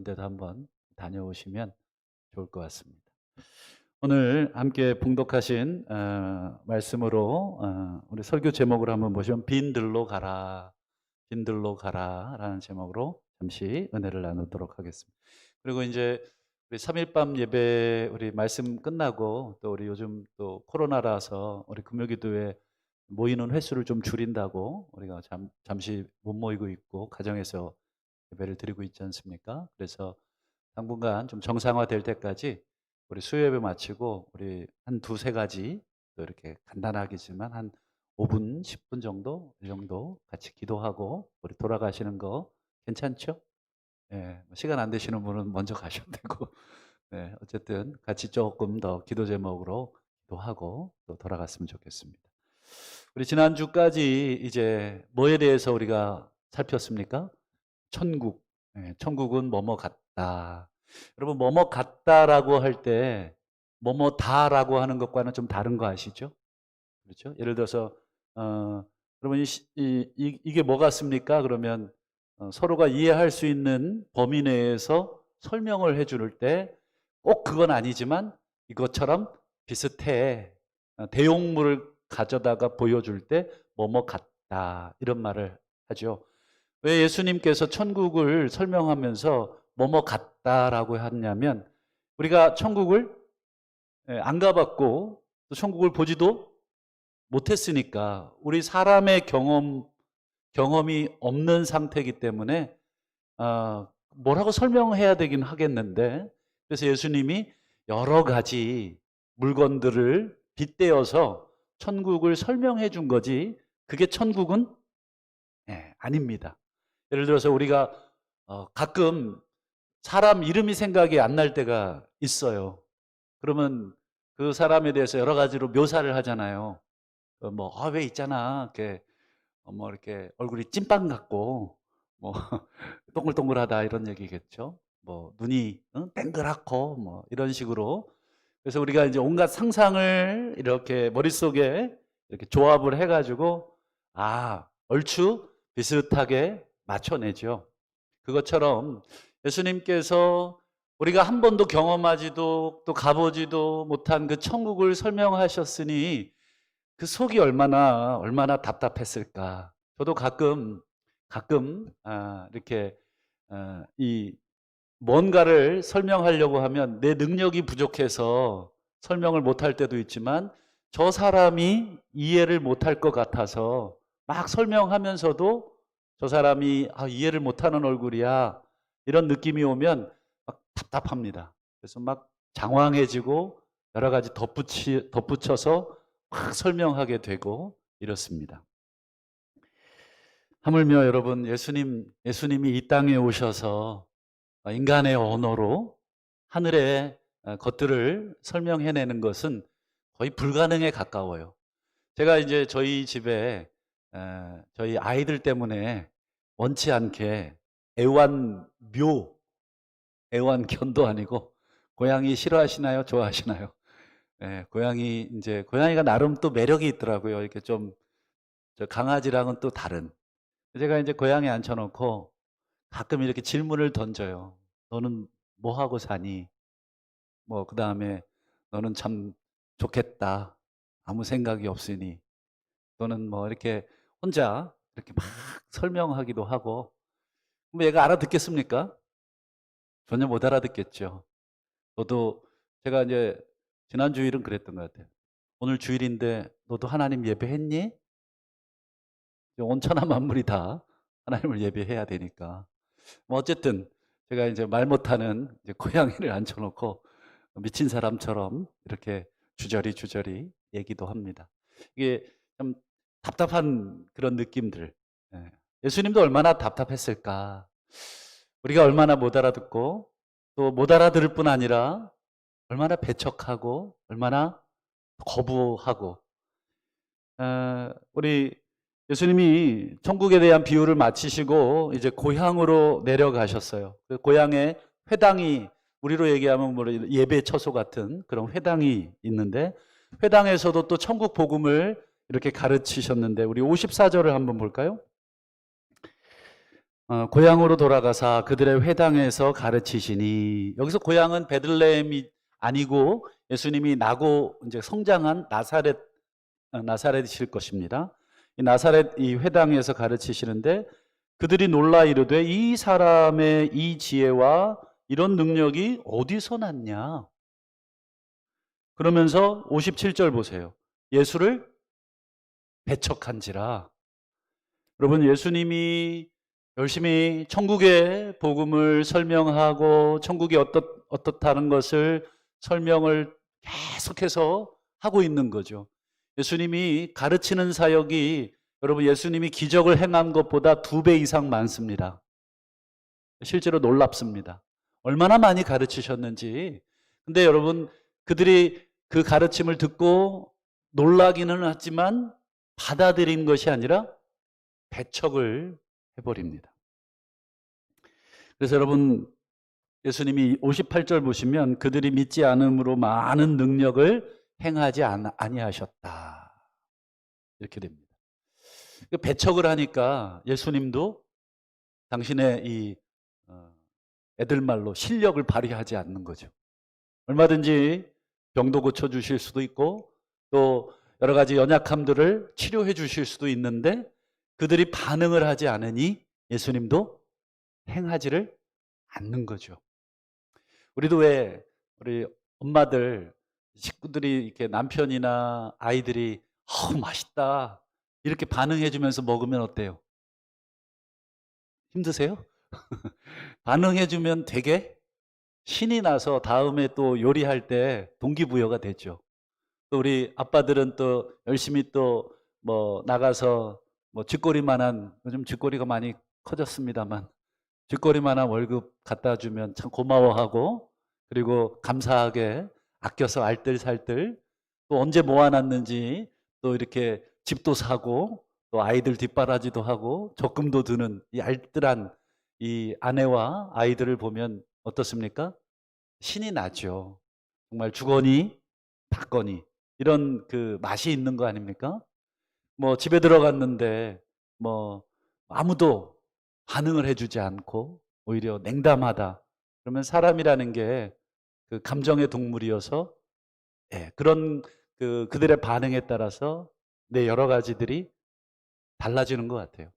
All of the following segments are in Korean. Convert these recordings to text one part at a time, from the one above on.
데도 한번 다녀오시면 좋을 것 같습니다. 오늘 함께 봉독하신 말씀으로 우리 설교 제목을 한번 보시면 빈들로 가라, 빈들로 가라라는 제목으로 잠시 은혜를 나누도록 하겠습니다. 그리고 이제 우리 3일밤 예배 우리 말씀 끝나고 또 우리 요즘 또 코로나라서 우리 금요기도회 모이는 횟수를 좀 줄인다고 우리가 잠시 못 모이고 있고 가정에서 예배를 드리고 있지 않습니까? 그래서 당분간 좀 정상화될 때까지 우리 수요예배 마치고 우리 한 두세 가지 또 이렇게 간단하겠지만 한 5분, 10분 정도 이 정도 같이 기도하고 우리 돌아가시는 거 괜찮죠? 예, 시간 안 되시는 분은 먼저 가셔도 되고 네, 어쨌든 같이 조금 더 기도 제목으로 기도하고 또 돌아갔으면 좋겠습니다. 우리 지난주까지 이제 뭐에 대해서 우리가 살폈습니까? 천국. 예, 천국은 뭐뭐 같다. 여러분 뭐뭐 같다라고 할 때 뭐뭐 다라고 하는 것과는 좀 다른 거 아시죠? 그렇죠? 예를 들어서 여러분 이게 뭐 같습니까? 그러면 서로가 이해할 수 있는 범위 내에서 설명을 해줄 때 꼭 그건 아니지만 이것처럼 비슷해. 대용물을 가져다가 보여줄 때 뭐뭐 같다 이런 말을 하죠. 왜 예수님께서 천국을 설명하면서 뭐뭐 같다라고 했냐면 우리가 천국을 안 가봤고 또 천국을 보지도 못했으니까 우리 사람의 경험이 없는 상태이기 때문에 뭐라고 설명해야 되긴 하겠는데 그래서 예수님이 여러 가지 물건들을 빗대어서 천국을 설명해 준 거지 그게 천국은 아닙니다. 예를 들어서 우리가 가끔 사람 이름이 생각이 안 날 때가 있어요. 그러면 그 사람에 대해서 여러 가지로 묘사를 하잖아요. 왜 있잖아. 이렇게, 뭐 이렇게 얼굴이 찐빵 같고, 뭐, 동글동글하다 이런 얘기겠죠. 뭐, 눈이 땡그랗고, 뭐, 이런 식으로. 그래서 우리가 이제 온갖 상상을 이렇게 머릿속에 이렇게 조합을 해가지고, 얼추 비슷하게 맞춰내죠. 그것처럼 예수님께서 우리가 한 번도 경험하지도 또 가보지도 못한 그 천국을 설명하셨으니 그 속이 얼마나 답답했을까. 저도 가끔 이렇게 이 뭔가를 설명하려고 하면 내 능력이 부족해서 설명을 못할 때도 있지만 저 사람이 이해를 못할 것 같아서 막 설명하면서도 저 사람이 이해를 못하는 얼굴이야 이런 느낌이 오면 막 답답합니다. 그래서 막 장황해지고 여러 가지 덧붙여서 막 설명하게 되고 이렇습니다. 하물며 여러분 예수님이 이 땅에 오셔서 인간의 언어로 하늘의 것들을 설명해내는 것은 거의 불가능에 가까워요. 제가 이제 저희 집에 저희 아이들 때문에 원치 않게 애완견도 아니고 고양이 싫어하시나요? 좋아하시나요? 고양이가 나름 또 매력이 있더라고요. 이렇게 좀 저 강아지랑은 또 다른. 제가 이제 고양이 앉혀놓고 가끔 이렇게 질문을 던져요. 너는 뭐 하고 사니? 뭐 그다음에 너는 참 좋겠다. 아무 생각이 없으니. 또는 뭐 이렇게 혼자 이렇게 막 설명하기도 하고. 뭐 얘가 알아듣겠습니까? 전혀 못 알아듣겠죠. 너도 제가 이제 지난 주일은 그랬던 것 같아요. 오늘 주일인데 너도 하나님 예배했니? 온 천하 만물이 다 하나님을 예배해야 되니까. 뭐 어쨌든 제가 이제 말 못하는 이제 고양이를 앉혀놓고 미친 사람처럼 이렇게 주저리 얘기도 합니다. 이게 좀 답답한 그런 느낌들. 예. 예수님도 얼마나 답답했을까. 우리가 얼마나 못 알아듣고 또 못 알아들을 뿐 아니라 얼마나 배척하고 얼마나 거부하고 우리 예수님이 천국에 대한 비유를 마치시고 이제 고향으로 내려가셨어요. 그 고향에 회당이 우리로 얘기하면 뭐 예배 처소 같은 그런 회당이 있는데 회당에서도 또 천국 복음을 이렇게 가르치셨는데 우리 54절을 한번 볼까요? 고향으로 돌아가사 그들의 회당에서 가르치시니, 여기서 고향은 베들레헴이 아니고 예수님이 나고 이제 성장한 나사렛이실 것입니다. 이 나사렛 이 회당에서 가르치시는데 그들이 놀라 이르되 이 사람의 이 지혜와 이런 능력이 어디서 났냐? 그러면서 57절 보세요. 예수를 배척한지라. 여러분, 예수님이 열심히 천국의 복음을 설명하고 천국이 어떻다는 것을 설명을 계속해서 하고 있는 거죠. 예수님이 가르치는 사역이, 여러분, 예수님이 기적을 행한 것보다 2배 이상 많습니다. 실제로 놀랍습니다. 얼마나 많이 가르치셨는지. 근데 여러분, 그들이 그 가르침을 듣고 놀라기는 하지만 받아들인 것이 아니라 배척을 해버립니다. 그래서 여러분, 예수님이 58절 보시면 그들이 믿지 않음으로 많은 능력을 행하지 아니하셨다, 이렇게 됩니다. 배척을 하니까 예수님도 당신의 이 애들 말로 실력을 발휘하지 않는 거죠. 얼마든지 병도 고쳐주실 수도 있고 또 여러 가지 연약함들을 치료해 주실 수도 있는데 그들이 반응을 하지 않으니 예수님도 행하지를 않는 거죠. 우리도 왜 우리 엄마들, 식구들이 이렇게 남편이나 아이들이 맛있다 이렇게 반응해 주면서 먹으면 어때요? 힘드세요? 반응해 주면 되게 신이 나서 다음에 또 요리할 때 동기부여가 되죠. 또 우리 아빠들은 또 열심히 또 뭐 나가서 뭐 쥐꼬리만한, 요즘 쥐꼬리가 많이 커졌습니다만 쥐꼬리만한 월급 갖다 주면 참 고마워하고 그리고 감사하게 아껴서 알뜰살뜰 또 언제 모아놨는지 또 이렇게 집도 사고 또 아이들 뒷바라지도 하고 적금도 드는 이 알뜰한 이 아내와 아이들을 보면 어떻습니까? 신이 나죠. 정말 주거니 받거니 이런 그 맛이 있는 거 아닙니까? 뭐 집에 들어갔는데 뭐 아무도 반응을 해주지 않고 오히려 냉담하다. 그러면 사람이라는 게 그 감정의 동물이어서 그런 그들의 반응에 따라서 내 여러 가지들이 달라지는 것 같아요.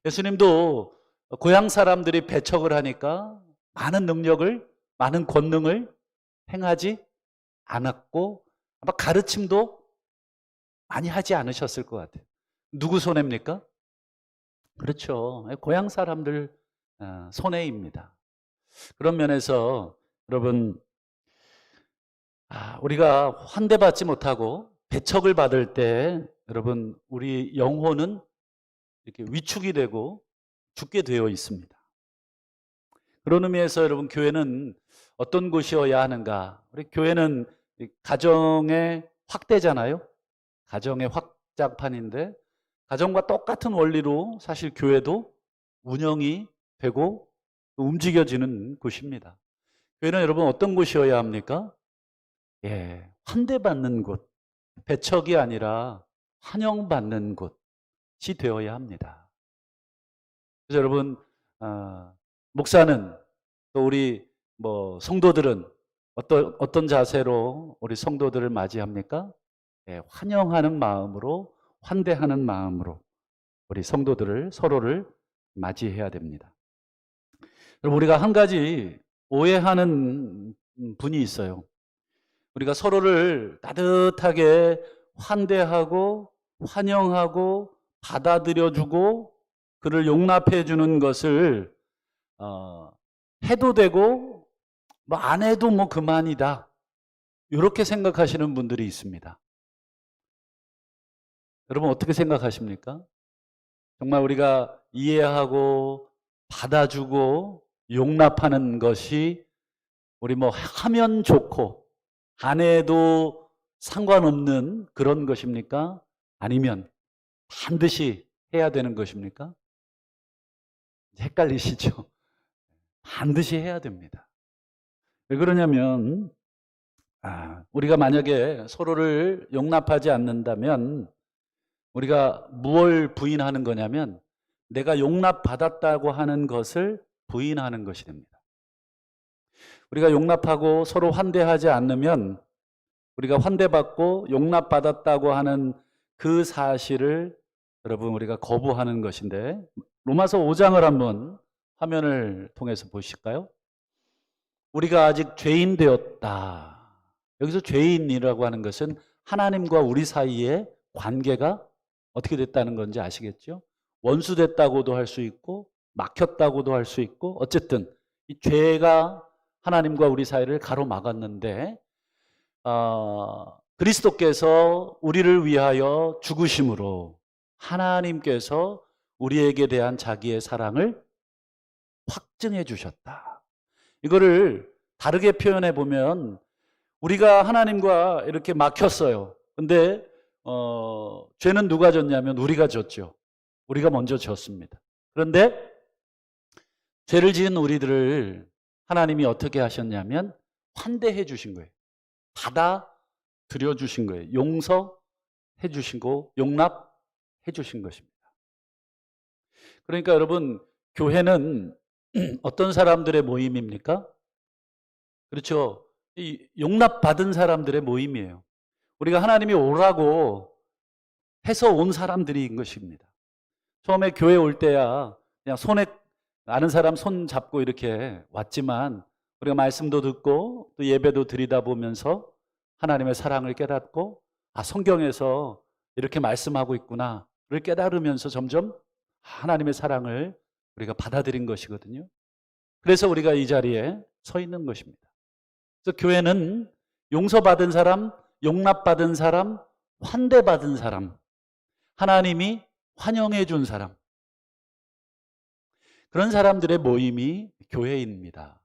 예수님도 고향 사람들이 배척을 하니까 많은 능력을, 많은 권능을 행하지 않았고 아마 가르침도 많이 하지 않으셨을 것 같아요. 누구 손해입니까? 그렇죠. 고향 사람들 손해입니다. 그런 면에서 여러분, 우리가 환대받지 못하고 배척을 받을 때 여러분 우리 영혼은 이렇게 위축이 되고 죽게 되어 있습니다. 그런 의미에서 여러분 교회는 어떤 곳이어야 하는가? 우리 교회는 가정의 확대잖아요. 가정의 확장판인데 가정과 똑같은 원리로 사실 교회도 운영이 되고 움직여지는 곳입니다. 교회는 여러분 어떤 곳이어야 합니까? 환대받는 곳, 배척이 아니라 환영받는 곳이 되어야 합니다. 그래서 여러분, 목사는 또 우리 뭐 성도들은 어떤 자세로 우리 성도들을 맞이합니까? 환영하는 마음으로, 환대하는 마음으로 우리 성도들을 서로를 맞이해야 됩니다. 여러분, 우리가 한 가지 오해하는 분이 있어요. 우리가 서로를 따뜻하게 환대하고 환영하고 받아들여주고 그를 용납해 주는 것을 해도 되고 뭐 안 해도 뭐 그만이다, 이렇게 생각하시는 분들이 있습니다. 여러분 어떻게 생각하십니까? 정말 우리가 이해하고 받아주고 용납하는 것이 우리 뭐 하면 좋고 안 해도 상관없는 그런 것입니까? 아니면 반드시 해야 되는 것입니까? 헷갈리시죠? 반드시 해야 됩니다. 왜 그러냐면 우리가 만약에 서로를 용납하지 않는다면 우리가 무엇을 부인하는 거냐면 내가 용납받았다고 하는 것을 부인하는 것이 됩니다. 우리가 용납하고 서로 환대하지 않으면 우리가 환대받고 용납받았다고 하는 그 사실을 여러분 우리가 거부하는 것인데, 로마서 5장을 한번 화면을 통해서 보실까요? 우리가 아직 죄인 되었다. 여기서 죄인이라고 하는 것은 하나님과 우리 사이의 관계가 어떻게 됐다는 건지 아시겠죠? 원수 됐다고도 할 수 있고 막혔다고도 할 수 있고, 어쨌든 이 죄가 하나님과 우리 사이를 가로막았는데 그리스도께서 우리를 위하여 죽으심으로 하나님께서 우리에게 대한 자기의 사랑을 확증해 주셨다. 이거를 다르게 표현해 보면, 우리가 하나님과 이렇게 막혔어요. 근데 죄는 누가 졌냐면 우리가 졌죠. 우리가 먼저 졌습니다. 그런데 죄를 지은 우리들을 하나님이 어떻게 하셨냐면 환대해 주신 거예요. 받아들여 주신 거예요. 용서해 주시고 용납해 주신 것입니다. 그러니까 여러분, 교회는 어떤 사람들의 모임입니까? 그렇죠. 이 용납받은 사람들의 모임이에요. 우리가 하나님이 오라고 해서 온 사람들인 것입니다. 처음에 교회 올 때야 그냥 손에 아는 사람 손 잡고 이렇게 왔지만, 우리가 말씀도 듣고 또 예배도 드리다 보면서 하나님의 사랑을 깨닫고, 성경에서 이렇게 말씀하고 있구나를 깨달으면서 점점 하나님의 사랑을 우리가 받아들인 것이거든요. 그래서 우리가 이 자리에 서 있는 것입니다. 그래서 교회는 용서받은 사람, 용납받은 사람, 환대받은 사람, 하나님이 환영해 준 사람, 그런 사람들의 모임이 교회입니다.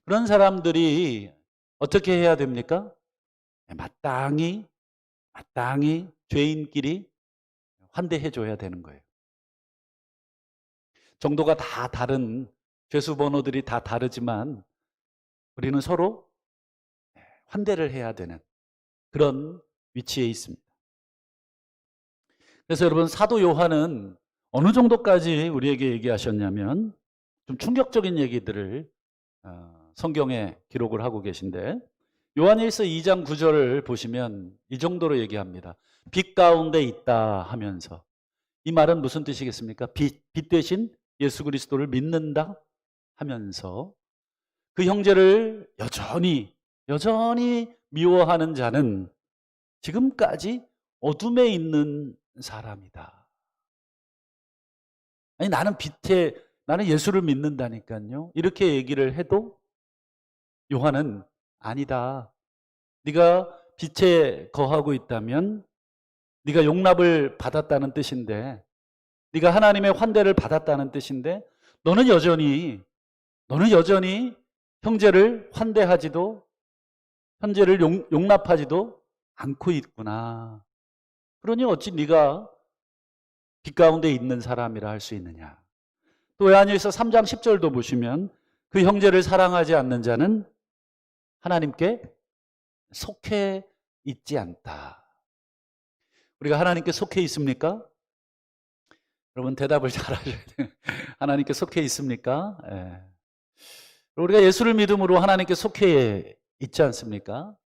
그런 사람들이 어떻게 해야 됩니까? 마땅히 죄인끼리 환대해 줘야 되는 거예요. 정도가 다 다른, 죄수 번호들이 다 다르지만 우리는 서로 환대를 해야 되는 그런 위치에 있습니다. 그래서 여러분, 사도 요한은 어느 정도까지 우리에게 얘기하셨냐면, 좀 충격적인 얘기들을 성경에 기록을 하고 계신데, 요한일서 2장 9절을 보시면 이 정도로 얘기합니다. 빛 가운데 있다 하면서, 이 말은 무슨 뜻이겠습니까? 빛 대신 예수 그리스도를 믿는다 하면서, 그 형제를 여전히 미워하는 자는 지금까지 어둠에 있는 사람이다. 아니, 나는 예수를 믿는다니까요. 이렇게 얘기를 해도 요한은 아니다. 네가 빛에 거하고 있다면 네가 용납을 받았다는 뜻인데, 네가 하나님의 환대를 받았다는 뜻인데, 너는 여전히 형제를 환대하지도, 형제를 용납하지도 않고 있구나. 그러니 어찌 네가 빛 가운데 있는 사람이라 할 수 있느냐. 또 요한일서 3장 10절도 보시면, 그 형제를 사랑하지 않는 자는 하나님께 속해 있지 않다. 우리가 하나님께 속해 있습니까? 여러분, 대답을 잘 하셔야 돼요. 하나님께 속해 있습니까? 예. 우리가 예수를 믿음으로 하나님께 속해 있지 않습니까?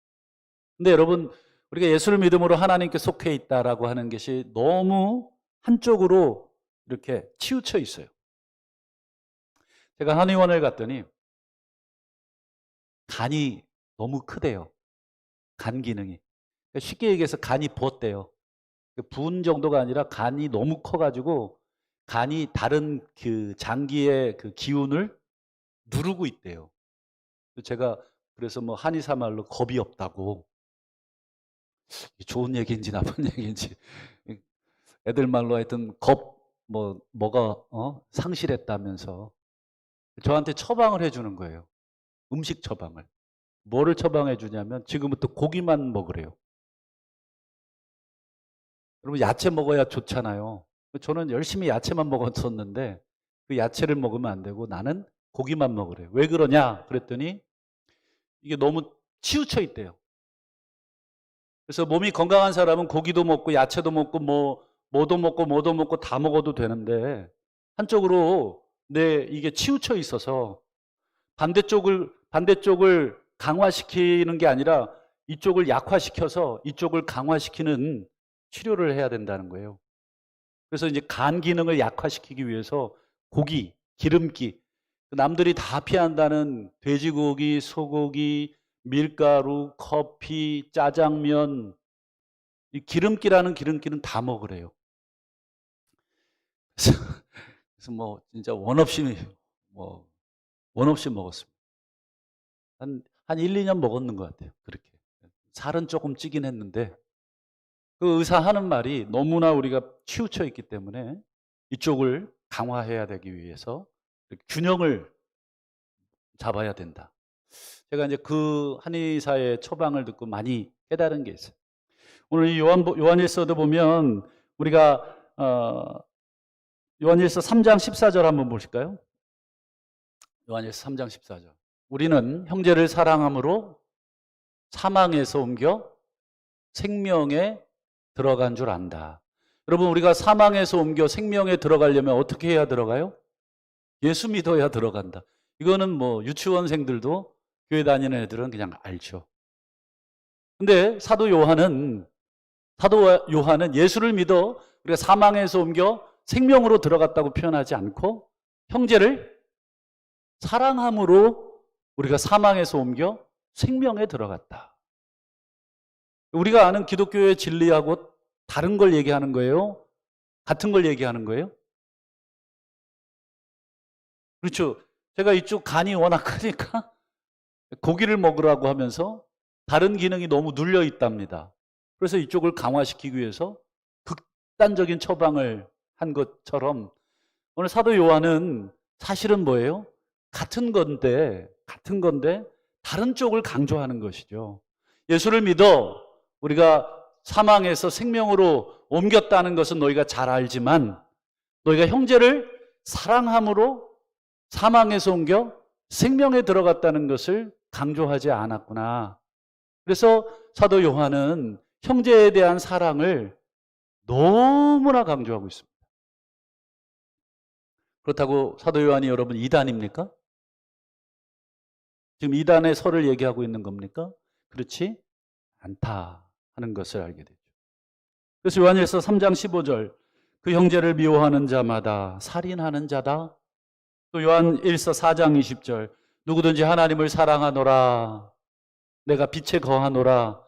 근데 여러분, 우리가 예수를 믿음으로 하나님께 속해 있다라고 하는 것이 너무 한쪽으로 이렇게 치우쳐 있어요. 제가 한의원을 갔더니 간이 너무 크대요. 간 기능이. 쉽게 얘기해서 간이 부었대요. 부은 정도가 아니라 간이 너무 커가지고 간이 다른 그 장기의 그 기운을 누르고 있대요. 제가 그래서 뭐 한의사 말로 겁이 없다고, 좋은 얘기인지 나쁜 얘기인지, 애들 말로 하여튼 뭐가 상실했다면서 저한테 처방을 해주는 거예요. 음식 처방을. 뭐를 처방해 주냐면 지금부터 고기만 먹으래요. 여러분, 야채 먹어야 좋잖아요. 저는 열심히 야채만 먹었었는데 그 야채를 먹으면 안 되고 나는 고기만 먹으래요. 왜 그러냐 그랬더니 이게 너무 치우쳐 있대요. 그래서 몸이 건강한 사람은 고기도 먹고 야채도 먹고 뭐도 먹고 다 먹어도 되는데, 한쪽으로 이게 치우쳐 있어서 반대쪽을 강화시키는 게 아니라 이쪽을 약화시켜서 이쪽을 강화시키는 치료를 해야 된다는 거예요. 그래서 이제 간 기능을 약화시키기 위해서 고기, 기름기, 남들이 다 피한다는 돼지고기, 소고기, 밀가루, 커피, 짜장면, 이 기름기라는 기름기는 다 먹으래요. 그래서 뭐 진짜 원 없이 먹었습니다. 한 1, 2년 먹었는 것 같아요. 그렇게. 살은 조금 찌긴 했는데 그 의사 하는 말이 너무나 우리가 치우쳐 있기 때문에 이쪽을 강화해야 되기 위해서 균형을 잡아야 된다. 제가 이제 그 한의사의 처방을 듣고 많이 깨달은 게 있어요. 오늘 이 요한일서도 보면 우리가 요한일서 3장 14절 한번 보실까요? 요한일서 3장 14절. 우리는 형제를 사랑함으로 사망에서 옮겨 생명에 들어간 줄 안다. 여러분, 우리가 사망에서 옮겨 생명에 들어가려면 어떻게 해야 들어가요? 예수 믿어야 들어간다. 이거는 뭐 유치원생들도 교회 다니는 애들은 그냥 알죠. 근데 사도 요한은 예수를 믿어 우리가 사망에서 옮겨 생명으로 들어갔다고 표현하지 않고 형제를 사랑함으로 우리가 사망에서 옮겨 생명에 들어갔다. 우리가 아는 기독교의 진리하고 다른 걸 얘기하는 거예요? 같은 걸 얘기하는 거예요? 그렇죠. 제가 이쪽 간이 워낙 크니까 고기를 먹으라고 하면서 다른 기능이 너무 눌려 있답니다. 그래서 이쪽을 강화시키기 위해서 극단적인 처방을 한 것처럼 오늘 사도 요한은 사실은 뭐예요? 같은 건데 다른 쪽을 강조하는 것이죠. 예수를 믿어 우리가 사망에서 생명으로 옮겼다는 것은 너희가 잘 알지만 너희가 형제를 사랑함으로 사망에서 옮겨 생명에 들어갔다는 것을 강조하지 않았구나. 그래서 사도 요한은 형제에 대한 사랑을 너무나 강조하고 있습니다. 그렇다고 사도 요한이 여러분 이단입니까? 지금 이단의 설을 얘기하고 있는 겁니까? 그렇지 않다 하는 것을 알게 되죠. 그래서 요한일서 3장 15절 그 형제를 미워하는 자마다 살인하는 자다. 또 요한일서 4장 20절 누구든지 하나님을 사랑하노라 내가 빛에 거하노라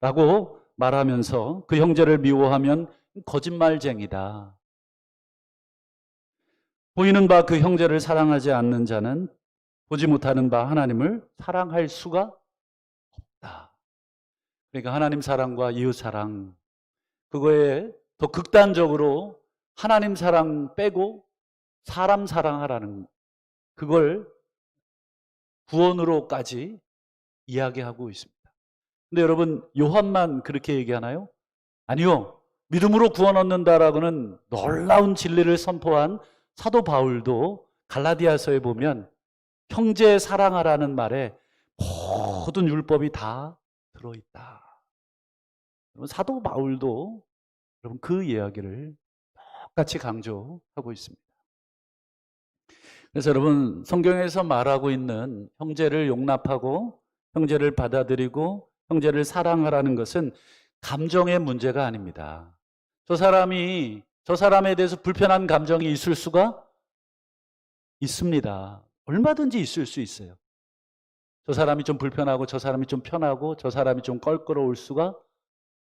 라고 말하면서 그 형제를 미워하면 거짓말쟁이다. 보이는 바 그 형제를 사랑하지 않는 자는 보지 못하는 바 하나님을 사랑할 수가 없다. 그러니까 하나님 사랑과 이웃 사랑 그거에 더 극단적으로 하나님 사랑 빼고 사람 사랑하라는 그걸 구원으로까지 이야기하고 있습니다. 근데 여러분 요한만 그렇게 얘기하나요? 아니요. 믿음으로 구원 얻는다라고는 놀라운 진리를 선포한 사도 바울도 갈라디아서에 보면 형제 사랑하라는 말에 모든 율법이 다 들어있다. 사도 바울도 여러분 그 이야기를 똑같이 강조하고 있습니다. 그래서 여러분 성경에서 말하고 있는 형제를 용납하고 형제를 받아들이고 형제를 사랑하라는 것은 감정의 문제가 아닙니다. 저 사람에 대해서 불편한 감정이 있을 수가 있습니다. 얼마든지 있을 수 있어요. 저 사람이 좀 불편하고 저 사람이 좀 편하고 저 사람이 좀 껄끄러울 수가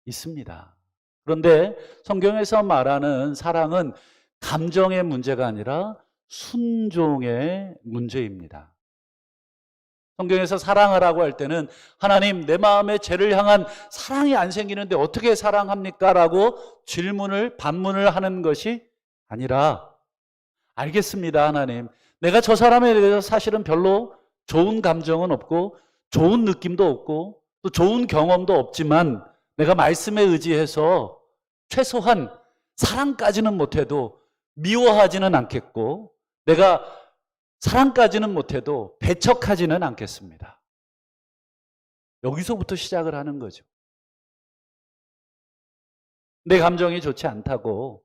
있습니다. 그런데 성경에서 말하는 사랑은 감정의 문제가 아니라 순종의 문제입니다. 성경에서 사랑하라고 할 때는 하나님 내 마음에 죄를 향한 사랑이 안 생기는데 어떻게 사랑합니까? 라고 반문을 하는 것이 아니라 알겠습니다 하나님 내가 저 사람에 대해서 사실은 별로 좋은 감정은 없고 좋은 느낌도 없고 또 좋은 경험도 없지만 내가 말씀에 의지해서 최소한 사랑까지는 못해도 미워하지는 않겠고 내가 사랑까지는 못해도 배척하지는 않겠습니다. 여기서부터 시작을 하는 거죠. 내 감정이 좋지 않다고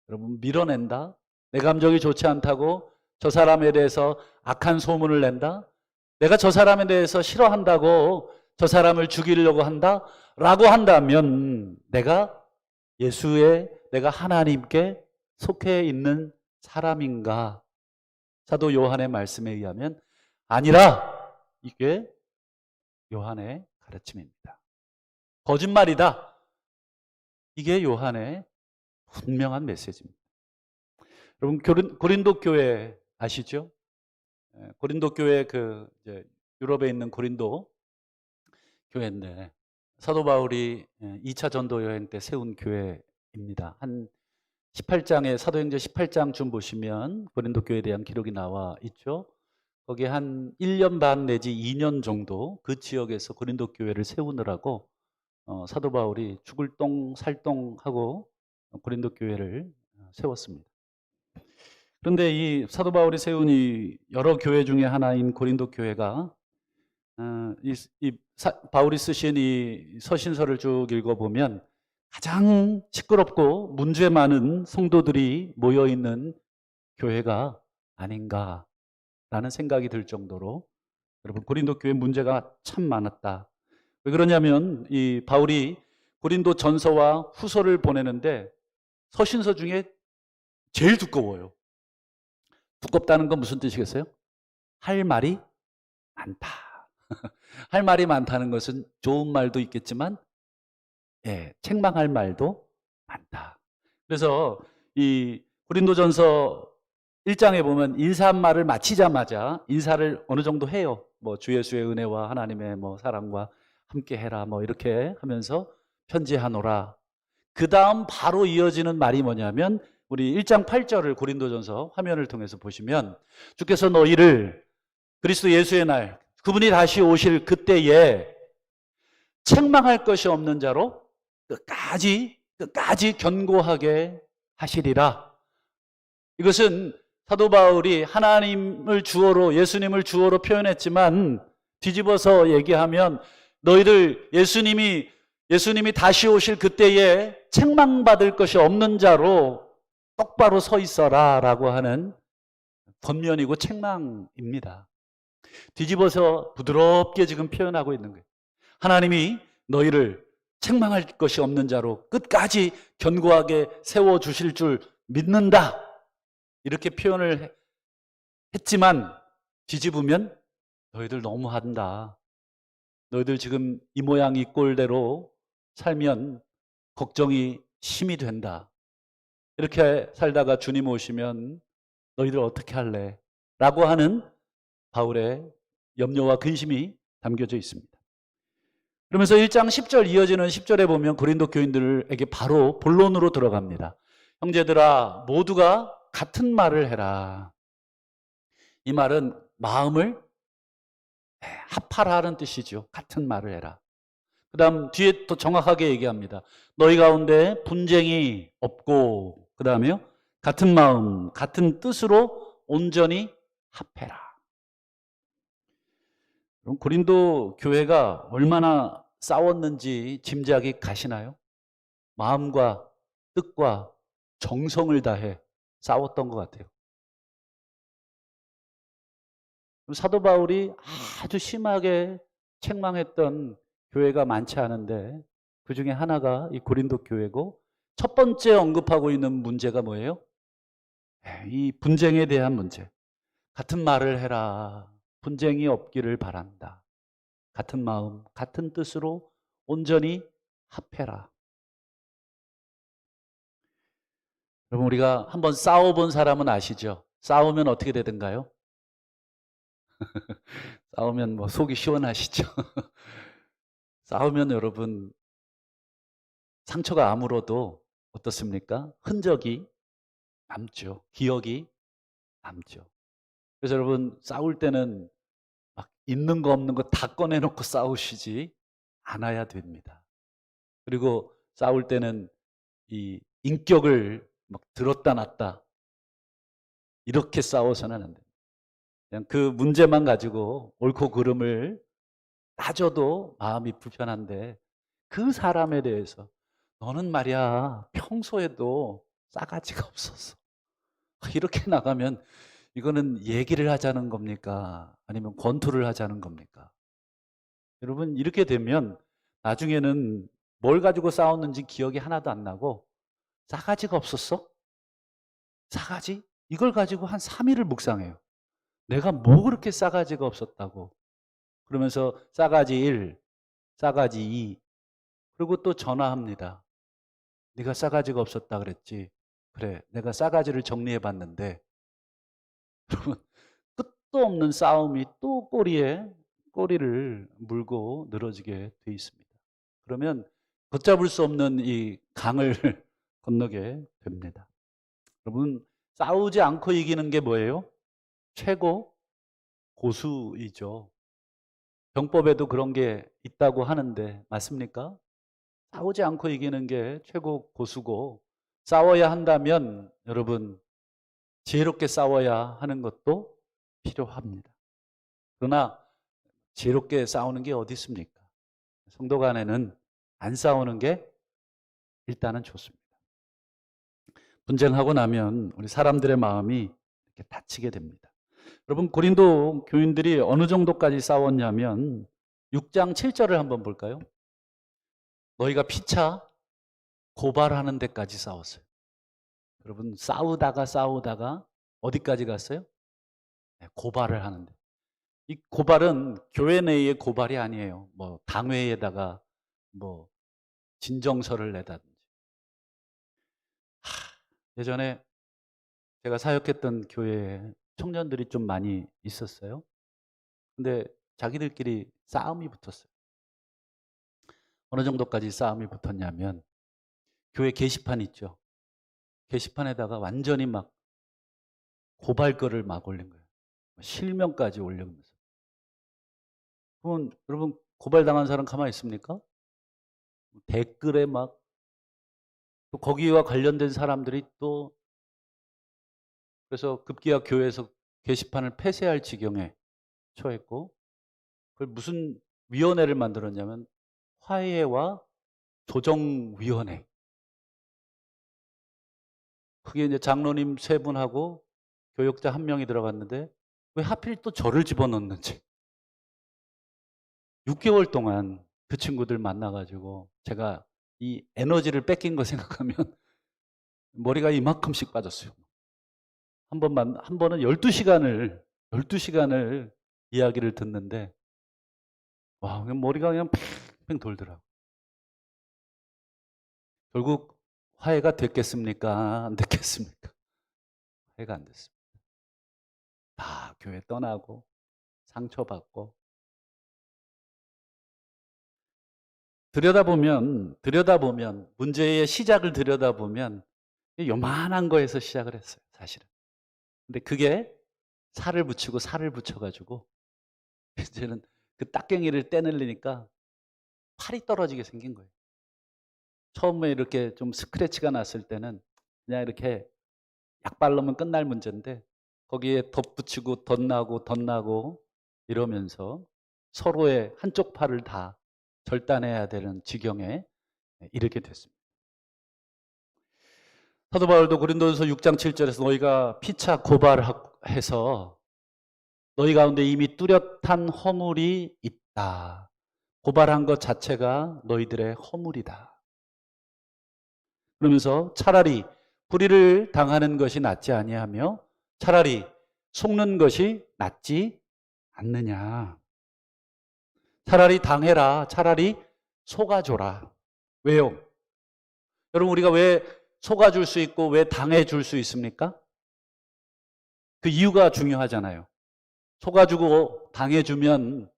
여러분 밀어낸다? 내 감정이 좋지 않다고 저 사람에 대해서 악한 소문을 낸다? 내가 저 사람에 대해서 싫어한다고 저 사람을 죽이려고 한다? 라고 한다면 내가 하나님께 속해 있는 사람인가? 사도 요한의 말씀에 의하면 아니라, 이게 요한의 가르침입니다. 거짓말이다. 이게 요한의 분명한 메시지입니다. 여러분, 고린도 교회 아시죠? 고린도 교회, 유럽에 있는 고린도 교회인데, 사도 바울이 2차 전도 여행 때 세운 교회입니다. 한 18장에, 사도행전 18장쯤 보시면 고린도 교회에 대한 기록이 나와 있죠. 거기 한 1년 반 내지 2년 정도 그 지역에서 고린도 교회를 세우느라고 사도 바울이 죽을 똥 살똥하고 고린도 교회를 세웠습니다. 그런데 이 사도 바울이 세운 이 여러 교회 중에 하나인 고린도 교회가 바울이 쓰신 이 서신서를 쭉 읽어보면 가장 시끄럽고 문제 많은 성도들이 모여있는 교회가 아닌가라는 생각이 들 정도로, 여러분, 고린도 교회 문제가 참 많았다. 왜 그러냐면 이 바울이 고린도 전서와 후서를 보내는데 서신서 중에 제일 두꺼워요. 두껍다는 건 무슨 뜻이겠어요? 할 말이 많다. 할 말이 많다는 것은 좋은 말도 있겠지만 책망할 말도 많다. 그래서 이 고린도전서 1장에 보면 인사한 말을 마치자마자 인사를 어느 정도 해요. 뭐 주 예수의 은혜와 하나님의 뭐 사랑과 함께 해라 뭐 이렇게 하면서 편지하노라. 그 다음 바로 이어지는 말이 뭐냐면 우리 1장 8절을 고린도전서 화면을 통해서 보시면 주께서 너희를 그리스도 예수의 날 그분이 다시 오실 그때에 책망할 것이 없는 자로 끝까지 견고하게 하시리라. 이것은 사도 바울이 하나님을 주어로, 예수님을 주어로 표현했지만 뒤집어서 얘기하면 너희들 예수님이 다시 오실 그때에 책망받을 것이 없는 자로 똑바로 서 있어라 라고 하는 권면이고 책망입니다. 뒤집어서 부드럽게 지금 표현하고 있는 거예요. 하나님이 너희를 책망할 것이 없는 자로 끝까지 견고하게 세워주실 줄 믿는다. 이렇게 표현을 했지만 뒤집으면 너희들 너무한다. 너희들 지금 이 모양 이 꼴대로 살면 걱정이 심히 된다. 이렇게 살다가 주님 오시면 너희들 어떻게 할래? 라고 하는 바울의 염려와 근심이 담겨져 있습니다. 그러면서 1장 10절 이어지는 10절에 보면 고린도 교인들에게 바로 본론으로 들어갑니다. 형제들아 모두가 같은 말을 해라. 이 말은 마음을 합하라는 뜻이죠. 같은 말을 해라. 그 다음 뒤에 또 정확하게 얘기합니다. 너희 가운데 분쟁이 없고, 그 다음에요, 같은 마음, 같은 뜻으로 온전히 합해라. 그럼 고린도 교회가 얼마나 싸웠는지 짐작이 가시나요? 마음과 뜻과 정성을 다해 싸웠던 것 같아요. 사도 바울이 아주 심하게 책망했던 교회가 많지 않은데 그 중에 하나가 이 고린도 교회고, 첫 번째 언급하고 있는 문제가 뭐예요? 이 분쟁에 대한 문제. 같은 말을 해라. 분쟁이 없기를 바란다. 같은 마음, 같은 뜻으로 온전히 합해라. 여러분, 우리가 한번 싸워본 사람은 아시죠? 싸우면 어떻게 되던가요? 싸우면 뭐 속이 시원하시죠? 싸우면 여러분 상처가 아물어도 어떻습니까? 흔적이 남죠. 기억이 남죠. 그래서 여러분 싸울 때는 막 있는 거 없는 거 다 꺼내놓고 싸우시지 않아야 됩니다. 그리고 싸울 때는 이 인격을 막 들었다 놨다 이렇게 싸워서는 안 됩니다. 그냥 그 문제만 가지고 옳고 그름을 따져도 마음이 불편한데 그 사람에 대해서 너는 말이야 평소에도 싸가지가 없었어. 이렇게 나가면 이거는 얘기를 하자는 겁니까? 아니면 권투를 하자는 겁니까? 여러분, 이렇게 되면 나중에는 뭘 가지고 싸웠는지 기억이 하나도 안 나고, 싸가지가 없었어? 싸가지? 이걸 가지고 한 3일을 묵상해요. 내가 뭐 그렇게 싸가지가 없었다고. 그러면서 싸가지 1, 싸가지 2, 그리고 또 전화합니다. 네가 싸가지가 없었다 그랬지. 그래, 내가 싸가지를 정리해 봤는데, 여러분, 끝도 없는 싸움이 또 꼬리를 물고 늘어지게 돼 있습니다. 그러면 걷잡을 수 없는 이 강을 건너게 됩니다. 여러분, 싸우지 않고 이기는 게 뭐예요? 최고 고수이죠. 병법에도 그런 게 있다고 하는데 맞습니까? 싸우지 않고 이기는 게 최고 고수고, 싸워야 한다면 여러분 지혜롭게 싸워야 하는 것도 필요합니다. 그러나 지혜롭게 싸우는 게 어디 있습니까? 성도 간에는 안 싸우는 게 일단은 좋습니다. 분쟁하고 나면 우리 사람들의 마음이 이렇게 다치게 됩니다. 여러분, 고린도 교인들이 어느 정도까지 싸웠냐면 6장 7절을 한번 볼까요? 너희가 피차 고발하는 데까지 싸웠어요. 여러분, 싸우다가 어디까지 갔어요? 네, 고발을 하는데. 이 고발은 교회 내의 고발이 아니에요. 뭐 당회에다가 뭐 진정서를 내다든지. 예전에 제가 사역했던 교회에 청년들이 좀 많이 있었어요. 근데 자기들끼리 싸움이 붙었어요. 어느 정도까지 싸움이 붙었냐면 교회 게시판 있죠. 게시판에다가 완전히 막 고발글을 막 올린 거예요. 실명까지 올리면서. 그러면 여러분, 고발당한 사람 가만히 있습니까? 댓글에 막 또 거기와 관련된 사람들이 또, 그래서 급기야 교회에서 게시판을 폐쇄할 지경에 처했고, 그걸 무슨 위원회를 만들었냐면 화해와 조정위원회. 그게 이제 장로님 3분하고 교역자 1명이 들어갔는데 왜 하필 또 저를 집어넣는지. 6개월 동안 그 친구들 만나가지고 제가 이 에너지를 뺏긴 거 생각하면 머리가 이만큼씩 빠졌어요. 한 번은 12시간을 이야기를 듣는데, 와, 머리가 그냥 팽팽 돌더라고요. 결국 화해가 됐겠습니까? 안 됐겠습니까? 화해가 안 됐습니다. 다 교회 떠나고 상처받고. 들여다보면 문제의 시작을 들여다보면 요만한 거에서 시작을 했어요, 사실은. 근데 그게 살을 붙여가지고 이제는 그 딱갱이를 떼내리니까 팔이 떨어지게 생긴 거예요. 처음에 이렇게 좀 스크래치가 났을 때는 그냥 이렇게 약 바르면 끝날 문제인데 거기에 덧붙이고 덧나고 이러면서 서로의 한쪽 팔을 다 절단해야 되는 지경에 이르게 됐습니다. 사도 바울도 고린도전서 6장 7절에서 너희가 피차 고발해서 너희 가운데 이미 뚜렷한 허물이 있다. 고발한 것 자체가 너희들의 허물이다. 그러면서 차라리 불의를 당하는 것이 낫지 아니하며 차라리 속는 것이 낫지 않느냐. 차라리 당해라. 차라리 속아줘라. 왜요? 여러분, 우리가 왜 속아줄 수 있고 왜 당해줄 수 있습니까? 그 이유가 중요하잖아요. 속아주고 당해주면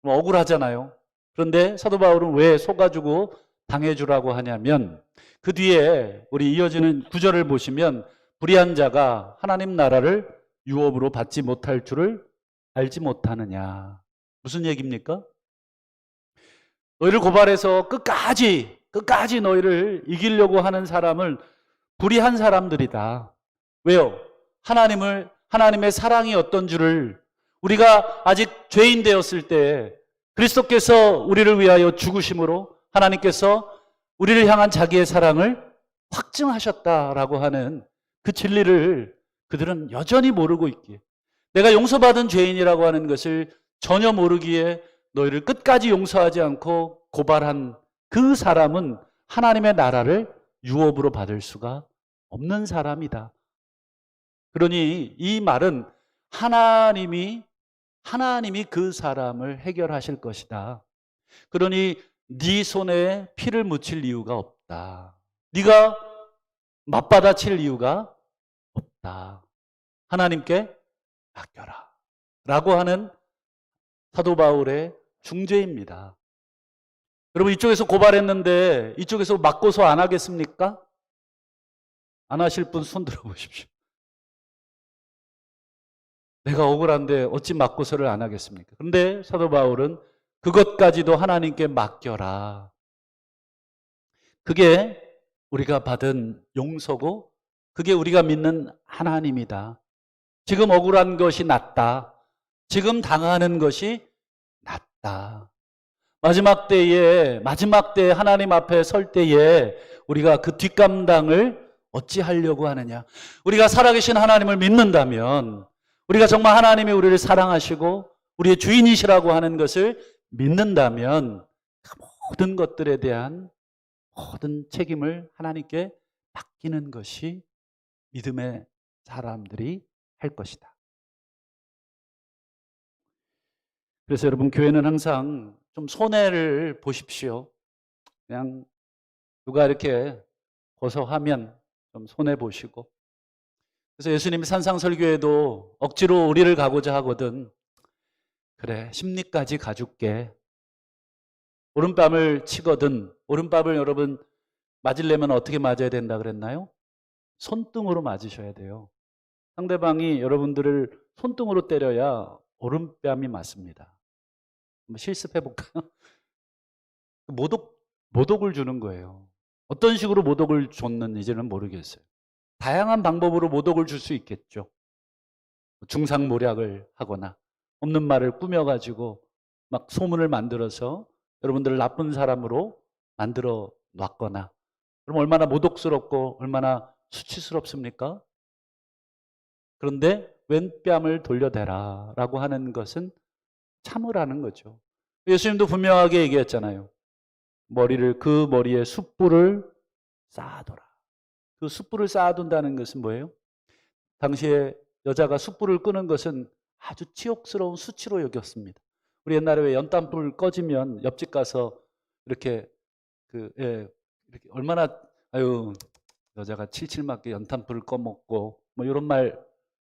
억울하잖아요. 그런데 사도 바울은 왜 속아주고 당해주라고 하냐면 그 뒤에 우리 이어지는 구절을 보시면 불의한 자가 하나님 나라를 유업으로 받지 못할 줄을 알지 못하느냐. 무슨 얘기입니까? 너희를 고발해서 끝까지 너희를 이기려고 하는 사람을 불의한 사람들이다. 왜요? 하나님의 사랑이 어떤 줄을, 우리가 아직 죄인 되었을 때 그리스도께서 우리를 위하여 죽으심으로 하나님께서 우리를 향한 자기의 사랑을 확증하셨다라고 하는 그 진리를 그들은 여전히 모르고 있기에, 내가 용서받은 죄인이라고 하는 것을 전혀 모르기에 너희를 끝까지 용서하지 않고 고발한 그 사람은 하나님의 나라를 유업으로 받을 수가 없는 사람이다. 그러니 이 말은 하나님이 그 사람을 해결하실 것이다. 그러니 네 손에 피를 묻힐 이유가 없다. 네가 맞받아칠 이유가 없다. 하나님께 맡겨라. 라고 하는 사도 바울의 중재입니다. 여러분, 이쪽에서 고발했는데 이쪽에서 맞고서 안 하겠습니까? 안 하실 분 손 들어보십시오. 내가 억울한데 어찌 맞고서를 안 하겠습니까? 그런데 사도 바울은 그것까지도 하나님께 맡겨라. 그게 우리가 받은 용서고 그게 우리가 믿는 하나님이다. 지금 억울한 것이 낫다. 지금 당하는 것이 낫다. 마지막 때에 하나님 앞에 설 때에 우리가 그 뒷감당을 어찌하려고 하느냐. 우리가 살아계신 하나님을 믿는다면, 우리가 정말 하나님이 우리를 사랑하시고 우리의 주인이시라고 하는 것을 믿는다면 그 모든 것들에 대한 모든 책임을 하나님께 맡기는 것이 믿음의 사람들이 할 것이다. 그래서 여러분, 교회는 항상 좀 손해를 보십시오. 그냥 누가 이렇게 고소하면 좀 손해 보시고. 그래서 예수님이 산상설교에도 억지로 우리를 가고자 하거든. 그래, 심리까지 가줄게. 오른뺨을 치거든. 오른뺨을 여러분 맞으려면 어떻게 맞아야 된다 그랬나요? 손등으로 맞으셔야 돼요. 상대방이 여러분들을 손등으로 때려야 오른뺨이 맞습니다. 한번 실습해 볼까요? 모독을 주는 거예요. 어떤 식으로 모독을 줬는지는 모르겠어요. 다양한 방법으로 모독을 줄 수 있겠죠. 중상모략을 하거나 없는 말을 꾸며가지고 막 소문을 만들어서 여러분들을 나쁜 사람으로 만들어 놨거나, 그럼 얼마나 모독스럽고 얼마나 수치스럽습니까? 그런데 왼뺨을 돌려대라 라고 하는 것은 참으라는 거죠. 예수님도 분명하게 얘기했잖아요. 그 머리에 숯불을 쌓아둬라. 그 숯불을 쌓아둔다는 것은 뭐예요? 당시에 여자가 숯불을 끄는 것은 아주 치욕스러운 수치로 여겼습니다. 우리 옛날에 왜 연탄불 꺼지면 옆집 가서 이렇게 이렇게 얼마나 아유 여자가 칠칠맞게 연탄불을 꺼먹고 뭐 이런 말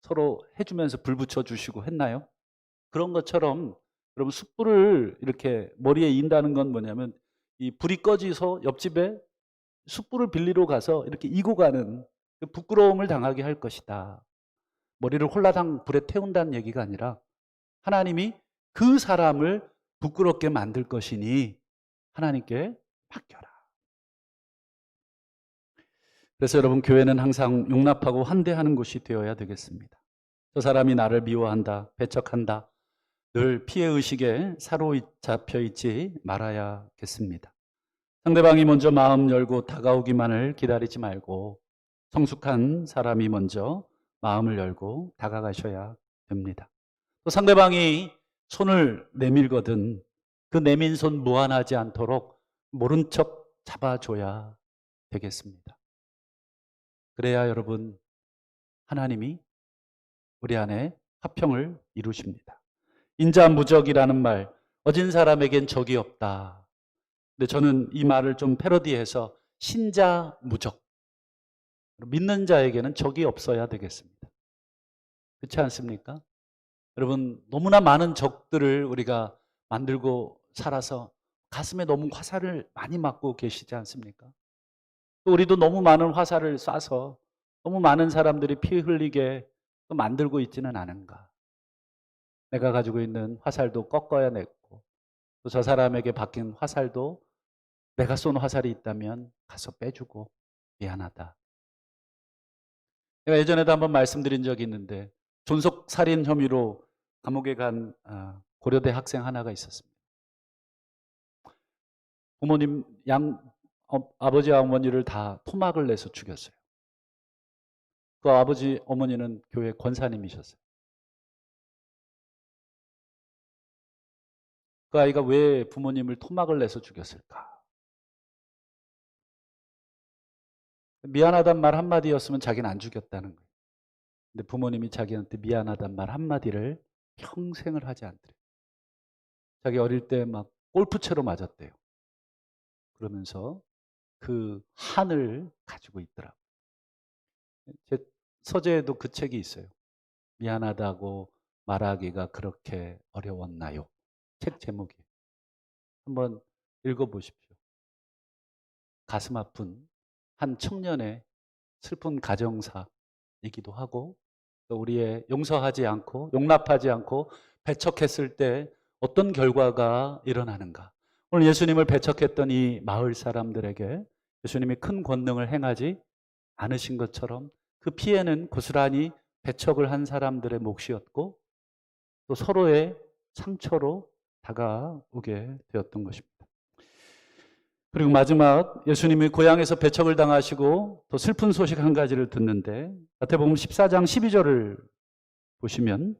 서로 해주면서 불 붙여주시고 했나요? 그런 것처럼 여러분, 숯불을 이렇게 머리에 인다는 건 뭐냐면 이 불이 꺼지서 옆집에 숯불을 빌리러 가서 이렇게 이고 가는 그 부끄러움을 당하게 할 것이다. 머리를 홀라당 불에 태운다는 얘기가 아니라 하나님이 그 사람을 부끄럽게 만들 것이니 하나님께 맡겨라. 그래서 여러분, 교회는 항상 용납하고 환대하는 곳이 되어야 되겠습니다. 저 사람이 나를 미워한다, 배척한다, 늘 피해의식에 사로잡혀 있지 말아야겠습니다. 상대방이 먼저 마음 열고 다가오기만을 기다리지 말고 성숙한 사람이 먼저 마음을 열고 다가가셔야 됩니다. 또 상대방이 손을 내밀거든 그 내민 손 무한하지 않도록 모른 척 잡아줘야 되겠습니다. 그래야 여러분, 하나님이 우리 안에 화평을 이루십니다. 인자무적이라는 말, 어진 사람에겐 적이 없다. 근데 저는 이 말을 좀 패러디해서 신자무적, 믿는 자에게는 적이 없어야 되겠습니다. 그렇지 않습니까? 여러분, 너무나 많은 적들을 우리가 만들고 살아서 가슴에 너무 화살을 많이 맞고 계시지 않습니까? 또 우리도 너무 많은 화살을 쏴서 너무 많은 사람들이 피 흘리게 또 만들고 있지는 않은가. 내가 가지고 있는 화살도 꺾어야 냈고, 또 저 사람에게 박힌 화살도 내가 쏜 화살이 있다면 가서 빼주고 미안하다. 제가 예전에도 한번 말씀드린 적이 있는데, 존속살인 혐의로 감옥에 간 고려대 학생 하나가 있었습니다. 부모님 아버지와 어머니를 다 토막을 내서 죽였어요. 그 아버지 어머니는 교회 권사님이셨어요. 그 아이가 왜 부모님을 토막을 내서 죽였을까? 미안하단 말 한마디였으면 자기는 안 죽였다는 거예요. 근데 부모님이 자기한테 미안하단 말 한마디를 평생을 하지 않더래요. 자기 어릴 때 막 골프채로 맞았대요. 그러면서 그 한을 가지고 있더라고요. 제 서재에도 그 책이 있어요. 미안하다고 말하기가 그렇게 어려웠나요? 책 제목이. 한번 읽어보십시오. 가슴 아픈 한 청년의 슬픈 가정사이기도 하고 또 우리의 용서하지 않고 용납하지 않고 배척했을 때 어떤 결과가 일어나는가. 오늘 예수님을 배척했던 이 마을 사람들에게 예수님이 큰 권능을 행하지 않으신 것처럼 그 피해는 고스란히 배척을 한 사람들의 몫이었고 또 서로의 상처로 다가오게 되었던 것입니다. 그리고 마지막 예수님이 고향에서 배척을 당하시고 또 슬픈 소식 한 가지를 듣는데 마태복음 14장 12절을 보시면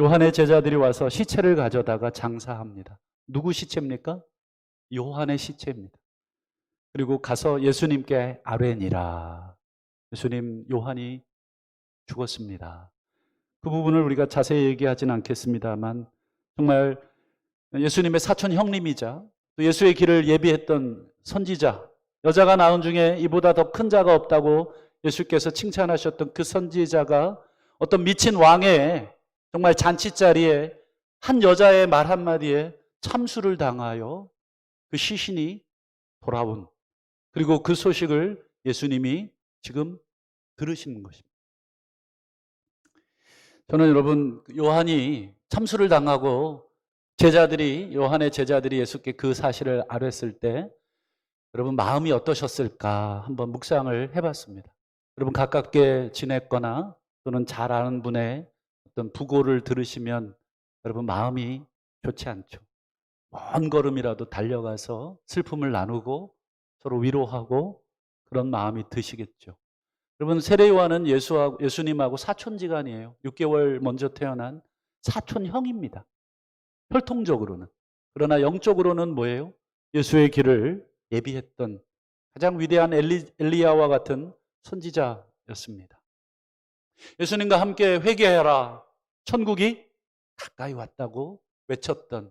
요한의 제자들이 와서 시체를 가져다가 장사합니다. 누구 시체입니까? 요한의 시체입니다. 그리고 가서 예수님께 아뢰니라. 예수님 요한이 죽었습니다. 그 부분을 우리가 자세히 얘기하지는 않겠습니다만 정말 예수님의 사촌 형님이자 또 예수의 길을 예비했던 선지자, 여자가 낳은 중에 이보다 더 큰 자가 없다고 예수께서 칭찬하셨던 그 선지자가 어떤 미친 왕의 정말 잔치자리에 한 여자의 말 한마디에 참수를 당하여 그 시신이 돌아온, 그리고 그 소식을 예수님이 지금 들으시는 것입니다. 저는 여러분 요한이 참수를 당하고 요한의 제자들이 예수께 그 사실을 아뢰었을 때 여러분 마음이 어떠셨을까 한번 묵상을 해봤습니다. 여러분 가깝게 지냈거나 또는 잘 아는 분의 어떤 부고를 들으시면 여러분 마음이 좋지 않죠. 먼 걸음이라도 달려가서 슬픔을 나누고 서로 위로하고 그런 마음이 드시겠죠. 여러분 세례 요한은 예수님하고 사촌지간이에요. 6개월 먼저 태어난 사촌형입니다. 혈통적으로는. 그러나 영적으로는 뭐예요? 예수의 길을 예비했던 가장 위대한 엘리야와 같은 선지자였습니다. 예수님과 함께 회개해라. 천국이 가까이 왔다고 외쳤던,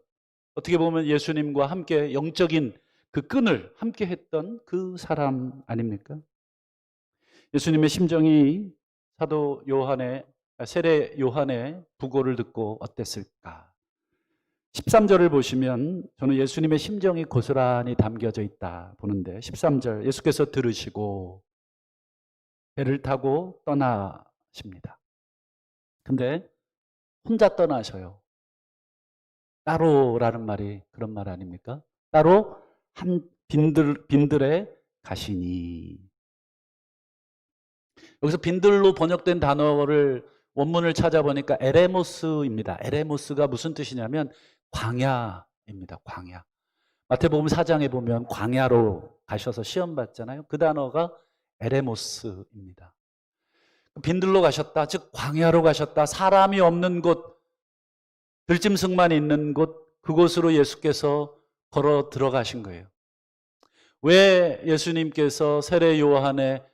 어떻게 보면 예수님과 함께 영적인 그 끈을 함께 했던 그 사람 아닙니까? 예수님의 심정이 세례 요한의 부고를 듣고 어땠을까? 13절을 보시면 저는 예수님의 심정이 고스란히 담겨져 있다 보는데 13절 예수께서 들으시고 배를 타고 떠나십니다. 근데 혼자 떠나셔요. 따로라는 말이 그런 말 아닙니까? 따로 한 빈들에 가시니. 여기서 빈들로 번역된 단어를 원문을 찾아보니까 에레모스입니다. 에레모스가 무슨 뜻이냐면 광야입니다. 광야. 마태복음 4장에 보면 광야로 가셔서 시험 받잖아요. 그 단어가 에레모스입니다. 빈들로 가셨다, 즉 광야로 가셨다. 사람이 없는 곳, 들짐승만 있는 곳, 그곳으로 예수께서 걸어 들어가신 거예요. 왜 예수님께서 세례 요한의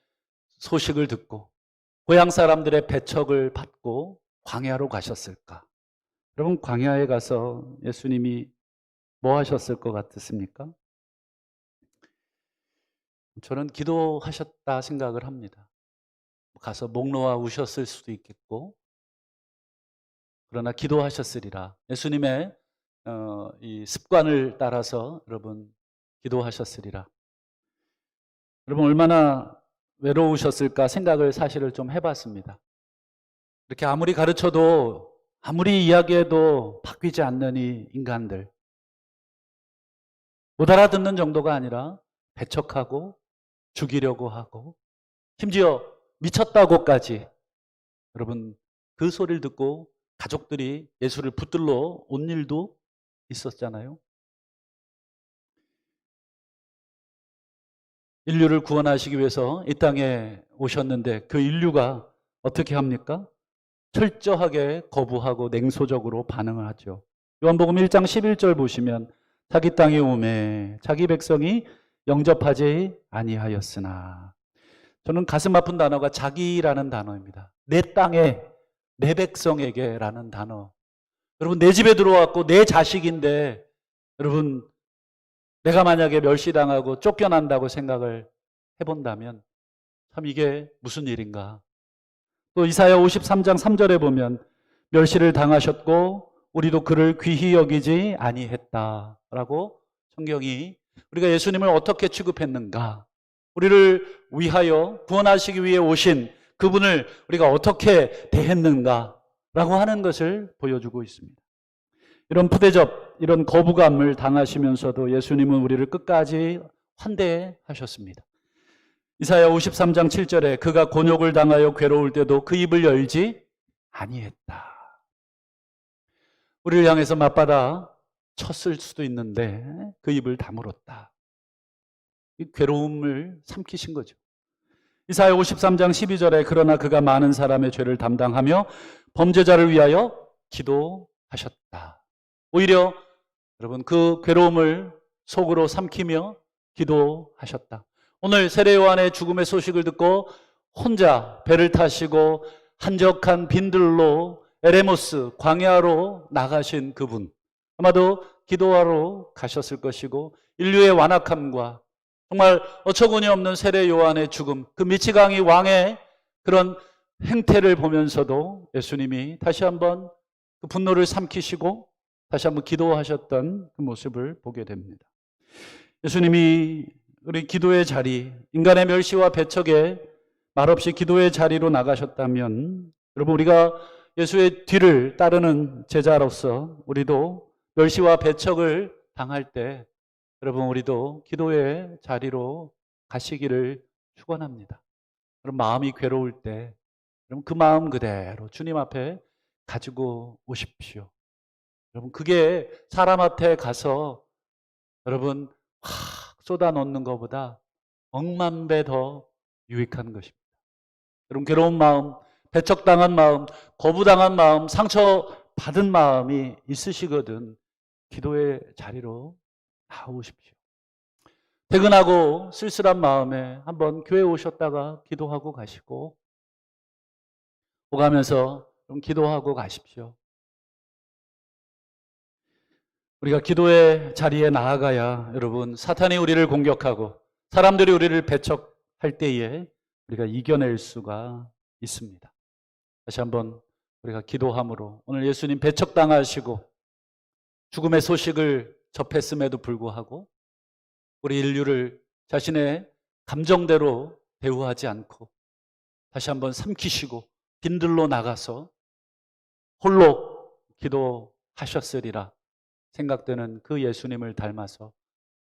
소식을 듣고 고향 사람들의 배척을 받고 광야로 가셨을까? 여러분 광야에 가서 예수님이 뭐 하셨을 것 같으십니까? 저는 기도하셨다 생각을 합니다. 가서 목 놓아 우셨을 수도 있겠고, 그러나 기도하셨으리라. 예수님의 이 습관을 따라서 여러분 기도하셨으리라. 여러분 얼마나 외로우셨을까 생각을 사실을 좀 해봤습니다. 이렇게 아무리 가르쳐도 아무리 이야기해도 바뀌지 않는 이 인간들, 못 알아듣는 정도가 아니라 배척하고 죽이려고 하고 심지어 미쳤다고까지, 여러분 그 소리를 듣고 가족들이 예수를 붙들러 온 일도 있었잖아요. 인류를 구원하시기 위해서 이 땅에 오셨는데 그 인류가 어떻게 합니까? 철저하게 거부하고 냉소적으로 반응을 하죠. 요한복음 1장 11절 보시면 자기 땅에 오매 자기 백성이 영접하지 아니하였으나, 저는 가슴 아픈 단어가 자기라는 단어입니다. 내 땅에 내 백성에게라는 단어. 여러분, 내 집에 들어왔고 내 자식인데, 여러분, 내가 만약에 멸시당하고 쫓겨난다고 생각을 해본다면 참 이게 무슨 일인가. 또 이사야 53장 3절에 보면 멸시를 당하셨고 우리도 그를 귀히 여기지 아니했다라고 성경이 우리가 예수님을 어떻게 취급했는가, 우리를 위하여 구원하시기 위해 오신 그분을 우리가 어떻게 대했는가라고 하는 것을 보여주고 있습니다. 이런 푸대접, 이런 거부감을 당하시면서도 예수님은 우리를 끝까지 환대하셨습니다. 이사야 53장 7절에 그가 곤욕을 당하여 괴로울 때도 그 입을 열지 아니했다. 우리를 향해서 맞받아 쳤을 수도 있는데 그 입을 다물었다. 이 괴로움을 삼키신 거죠. 이사야 53장 12절에 그러나 그가 많은 사람의 죄를 담당하며 범죄자를 위하여 기도하셨다. 오히려 여러분 그 괴로움을 속으로 삼키며 기도하셨다. 오늘 세례 요한의 죽음의 소식을 듣고 혼자 배를 타시고 한적한 빈들로 에레모스 광야로 나가신 그분, 아마도 기도하러 가셨을 것이고, 인류의 완악함과 정말 어처구니 없는 세례 요한의 죽음, 그 미치광이 왕의 그런 행태를 보면서도 예수님이 다시 한번 그 분노를 삼키시고 다시 한번 기도하셨던 그 모습을 보게 됩니다. 예수님이 우리 기도의 자리, 인간의 멸시와 배척에 말없이 기도의 자리로 나가셨다면, 여러분, 우리가 예수의 뒤를 따르는 제자로서 우리도 멸시와 배척을 당할 때, 여러분, 우리도 기도의 자리로 가시기를 축원합니다. 그럼 마음이 괴로울 때, 여러분, 그 마음 그대로 주님 앞에 가지고 오십시오. 여러분, 그게 사람 앞에 가서 여러분 확 쏟아 놓는 것보다 억만 배 더 유익한 것입니다. 여러분, 괴로운 마음, 배척당한 마음, 거부당한 마음, 상처받은 마음이 있으시거든 기도의 자리로 나오십시오. 퇴근하고 쓸쓸한 마음에 한번 교회 오셨다가 기도하고 가시고, 오가면서 좀 기도하고 가십시오. 우리가 기도의 자리에 나아가야 여러분 사탄이 우리를 공격하고 사람들이 우리를 배척할 때에 우리가 이겨낼 수가 있습니다. 다시 한번 우리가 기도함으로 오늘 예수님 배척당하시고 죽음의 소식을 접했음에도 불구하고 우리 인류를 자신의 감정대로 대우하지 않고 다시 한번 삼키시고 빈들로 나가서 홀로 기도하셨으리라 생각되는 그 예수님을 닮아서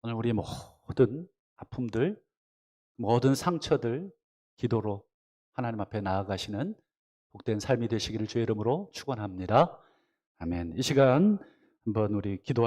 오늘 우리 모든 아픔들, 모든 상처들 기도로 하나님 앞에 나아가시는 복된 삶이 되시기를 주의 이름으로 축원합니다. 아멘. 이 시간 한번 우리 기도